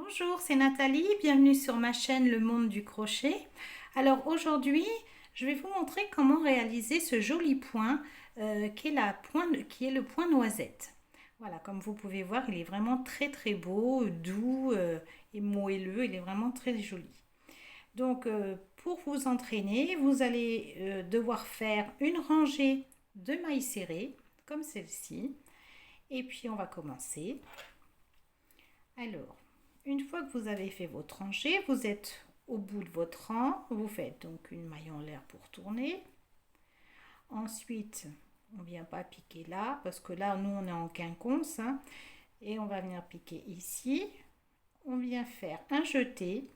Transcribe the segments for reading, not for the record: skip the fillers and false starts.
Bonjour, c'est Nathalie, bienvenue sur ma chaîne Le Monde du Crochet. Alors aujourd'hui, je vais vous montrer comment réaliser ce joli point qui est le point noisette. Voilà, comme vous pouvez voir, il est vraiment très beau, doux et moelleux, il est vraiment très joli. Donc pour vous entraîner, vous allez devoir faire une rangée de mailles serrées, comme celle-ci. Et puis on va commencer. Alors, une fois que vous avez fait votre rangée, vous êtes au bout de votre rang. Vous faites donc une maille en l'air pour tourner. Ensuite, on ne vient pas piquer là, parce que là, nous, on est en quinconce. Et on va venir piquer ici. On vient faire un jeté.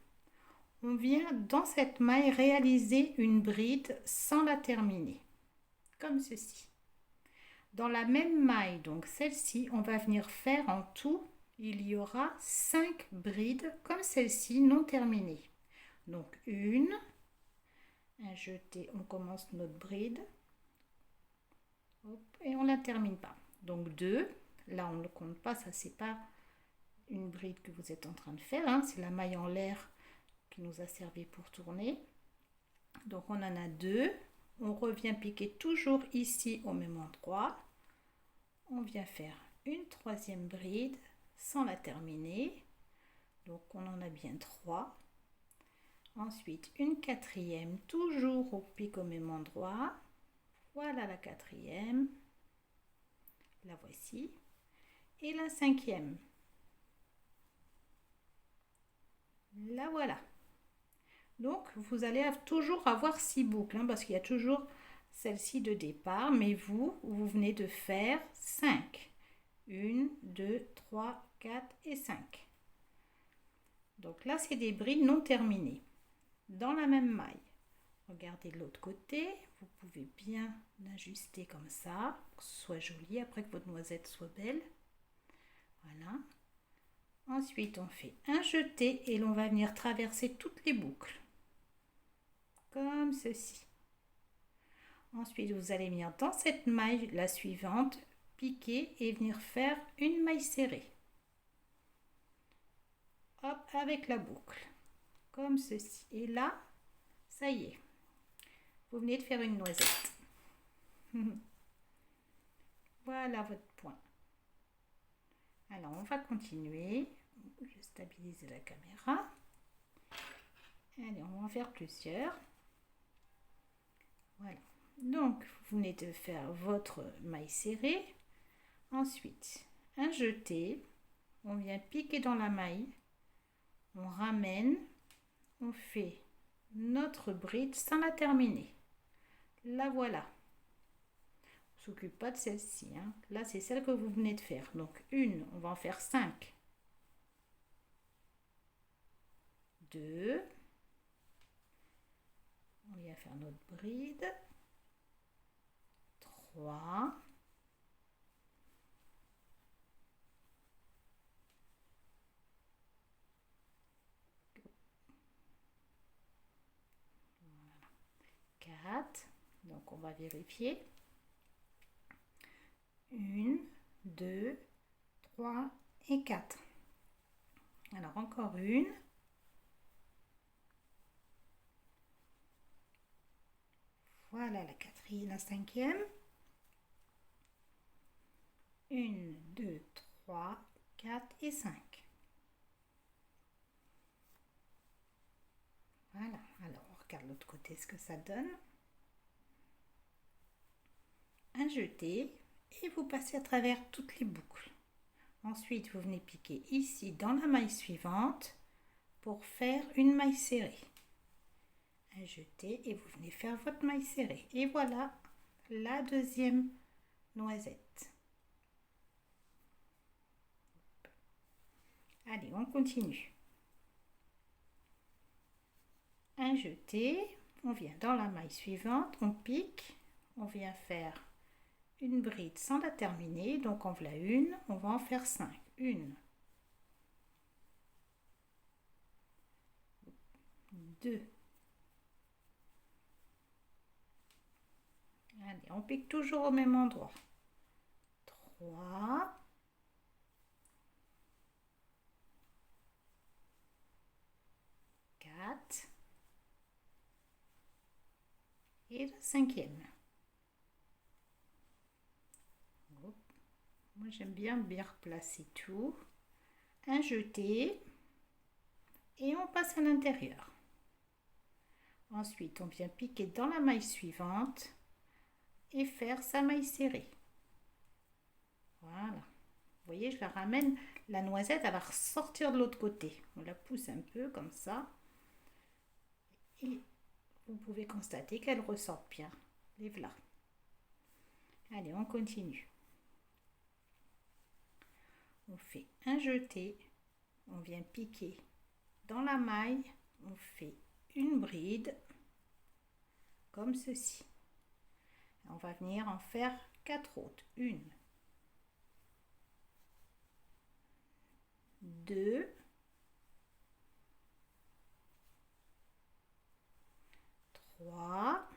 On vient, dans cette maille, réaliser une bride sans la terminer. Comme ceci. Dans la même maille, donc celle-ci, on va venir faire en tout, il y aura 5 brides comme celle-ci non terminées. Donc une, un jeté, on commence notre bride, hop, et on ne la termine pas. Donc deux, là on ne le compte pas, ça c'est pas une bride que vous êtes en train de faire, c'est la maille en l'air qui nous a servi pour tourner. Donc on en a deux, on revient piquer toujours ici au même endroit. On vient faire une troisième bride sans la terminer, donc on en a bien 3. Ensuite une quatrième, toujours au pic au même endroit. Voilà la quatrième, la voici, et la cinquième, la voilà. Donc vous allez toujours avoir 6 boucles, parce qu'il y a toujours celle-ci de départ, mais vous venez de faire 5. 1, 2, 3, 4 et 5. Donc là, c'est des brides non terminées. Dans la même maille, regardez de l'autre côté, vous pouvez bien ajuster comme ça, pour que ce soit joli, après que votre noisette soit belle. Voilà. Ensuite, on fait un jeté et l'on va venir traverser toutes les boucles. Comme ceci. Ensuite, vous allez venir dans cette maille, la suivante, piquer et venir faire une maille serrée. Hop, avec la boucle. Comme ceci. Et là, ça y est. Vous venez de faire une noisette. Voilà votre point. Alors, on va continuer. Je vais stabiliser la caméra. Allez, on va en faire plusieurs. Voilà. Donc, vous venez de faire votre maille serrée. Ensuite, un jeté. On vient piquer dans la maille. On ramène. On fait notre bride sans la terminer. La voilà. On ne s'occupe pas de celle-ci. Là, c'est celle que vous venez de faire. Donc, une, on va en faire 5. 2. On vient faire notre bride. 3. 4. Donc, on va vérifier. 1, 2, 3 et 4. Alors, encore une. Voilà la quatrième, la cinquième. 1, 2, 3, 4 et 5. Voilà, alors on regarde l'autre côté ce que ça donne. Un jeté et vous passez à travers toutes les boucles. Ensuite, vous venez piquer ici dans la maille suivante pour faire une maille serrée. Un jeté et vous venez faire votre maille serrée. Et voilà la deuxième noisette. Allez, on continue. Un jeté, on vient dans la maille suivante, on pique, on vient faire une bride sans la terminer, donc on voilà une, on va en faire 5. 1, 2. Allez, on pique toujours au même endroit. 3. et la cinquième. Hop. Moi j'aime bien replacer tout. Un jeté et on passe à l'intérieur. Ensuite, on vient piquer dans la maille suivante et faire sa maille serrée. Voilà. Vous voyez, je la ramène, la noisette, elle va ressortir de l'autre côté. On la pousse un peu comme ça. Et vous pouvez constater qu'elle ressort bien. Les voilà. Allez, on continue. On fait un jeté. On vient piquer dans la maille. On fait une bride comme ceci. On va venir en faire 4 autres. 1, 2, 3,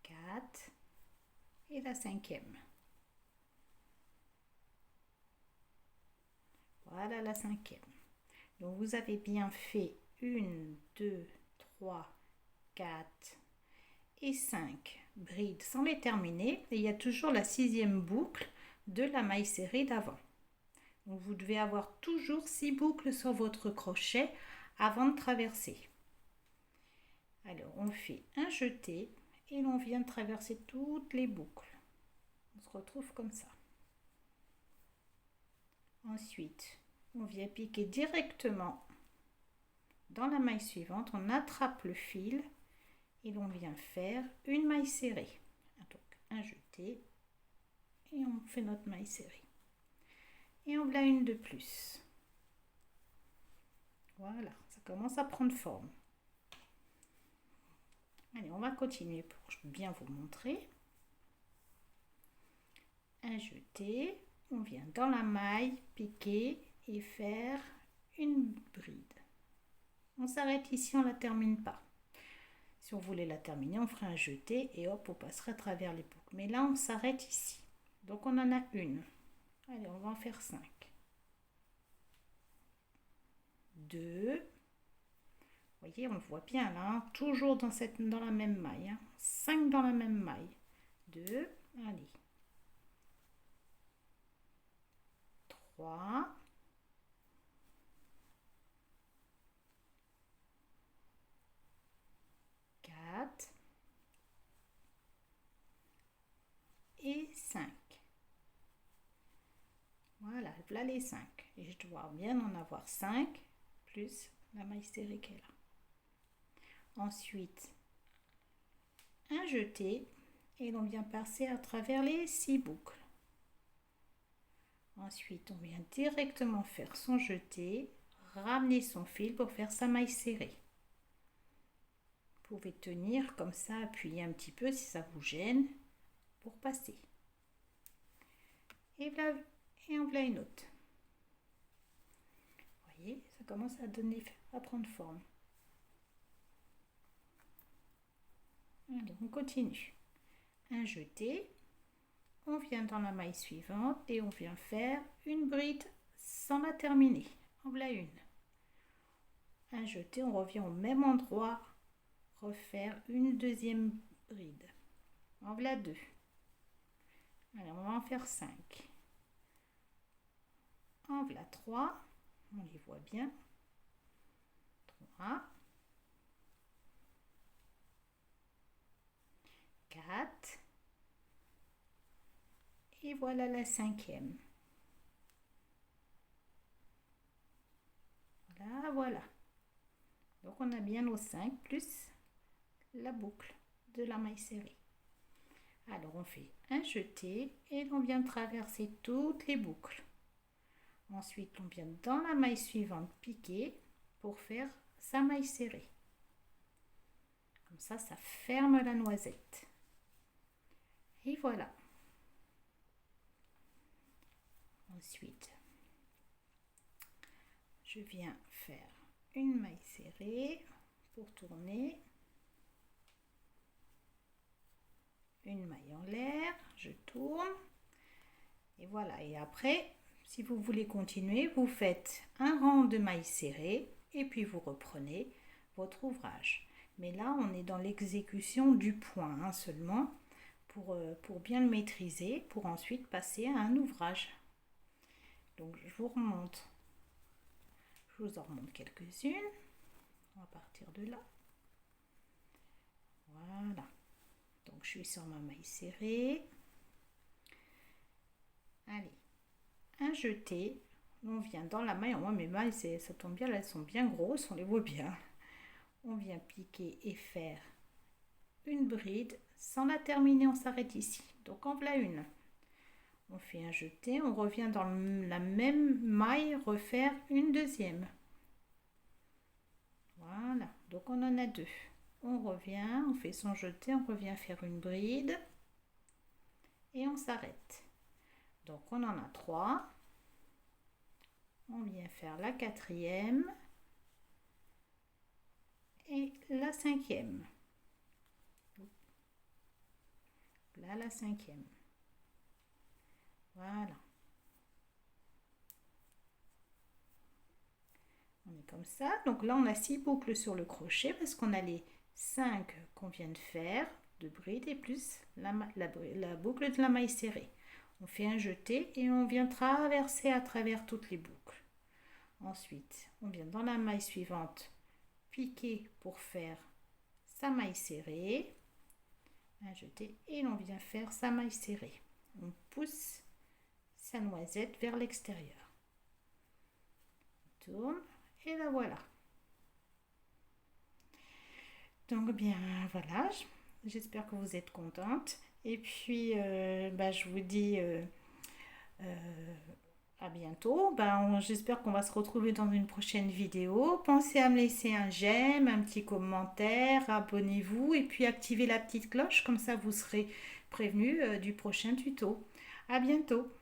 4 et la cinquième. Voilà la cinquième. Donc vous avez bien fait 1, 2, 3, 4 et 5 brides sans les terminer. Et il y a toujours la sixième boucle de la maille serrée d'avant. Donc vous devez avoir toujours 6 boucles sur votre crochet avant de traverser. Alors on fait un jeté et l'on vient de traverser toutes les boucles. On se retrouve comme ça. Ensuite, on vient piquer directement dans la maille suivante, on attrape le fil et l'on vient faire une maille serrée. Donc un jeté et on fait notre maille serrée. Et on voilà une de plus. Voilà, ça commence à prendre forme. Allez, on va continuer pour bien vous montrer. Un jeté, on vient dans la maille, piquer et faire une bride. On s'arrête ici, on ne la termine pas. Si on voulait la terminer, on ferait un jeté et hop, on passerait à travers les boucles. Mais là, on s'arrête ici. Donc, on en a une. Allez, on va en faire 5. 2. Vous voyez, on le voit bien là, hein, toujours dans la même maille. 5 dans la même maille. 2. Allez. 3. 4 et 5. Voilà, voilà les 5. Et je dois bien en avoir 5 plus la maille serrée qu'elle a. Ensuite, un jeté et l'on vient passer à travers les 6 boucles. Ensuite, on vient directement faire son jeté, ramener son fil pour faire sa maille serrée. Vous pouvez tenir comme ça, appuyer un petit peu si ça vous gêne pour passer. Et voilà, et en voilà une autre. Vous voyez, ça commence à prendre forme. Allez, on continue. Un jeté, on vient dans la maille suivante et on vient faire une bride sans la terminer. En voilà une. Un jeté, on revient au même endroit, refaire une deuxième bride. En voilà 2. Allez, on va en faire 5. En voilà 3. On les voit bien. 3. 4. Et voilà la cinquième. Voilà, voilà. Donc on a bien nos 5 plus la boucle de la maille serrée. Alors on fait un jeté et l'on vient traverser toutes les boucles. Ensuite on vient dans la maille suivante piquer pour faire sa maille serrée. Comme ça, ça ferme la noisette. Et voilà. Ensuite, je viens faire une maille serrée pour tourner. Une maille en l'air, je tourne. Et voilà. Et après, si vous voulez continuer, vous faites un rang de mailles serrées et puis vous reprenez votre ouvrage. Mais là, on est dans l'exécution du point hein, seulement pour bien le maîtriser, pour ensuite passer à un ouvrage. Donc je vous remonte, je vous en remonte quelques-unes. On va partir de là. Voilà. Donc je suis sur ma maille serrée. Allez, un jeté. On vient dans la maille. Moi mes mailles, ça tombe bien, là, elles sont bien grosses, on les voit bien. On vient piquer et faire une bride. Sans la terminer, on s'arrête ici. Donc en voilà une. On fait un jeté, on revient dans la même maille, refaire une deuxième. Voilà, donc on en a deux. On revient, on fait son jeté, on revient faire une bride et on s'arrête. Donc on en a trois. On vient faire la quatrième et la cinquième. Là, la cinquième. Voilà. On est comme ça. Donc là, on a 6 boucles sur le crochet parce qu'on a les 5 qu'on vient de faire de bride et plus la boucle de la maille serrée. On fait un jeté et on vient traverser à travers toutes les boucles. Ensuite, on vient dans la maille suivante piquer pour faire sa maille serrée. Un jeté et l'on vient faire sa maille serrée. On pousse sa noisette vers l'extérieur. On tourne et la voilà. Donc bien voilà, j'espère que vous êtes contente. Et puis je vous dis à bientôt. J'espère qu'on va se retrouver dans une prochaine vidéo. Pensez à me laisser un j'aime, un petit commentaire, abonnez-vous et puis activez la petite cloche, comme ça vous serez prévenu du prochain tuto. À bientôt.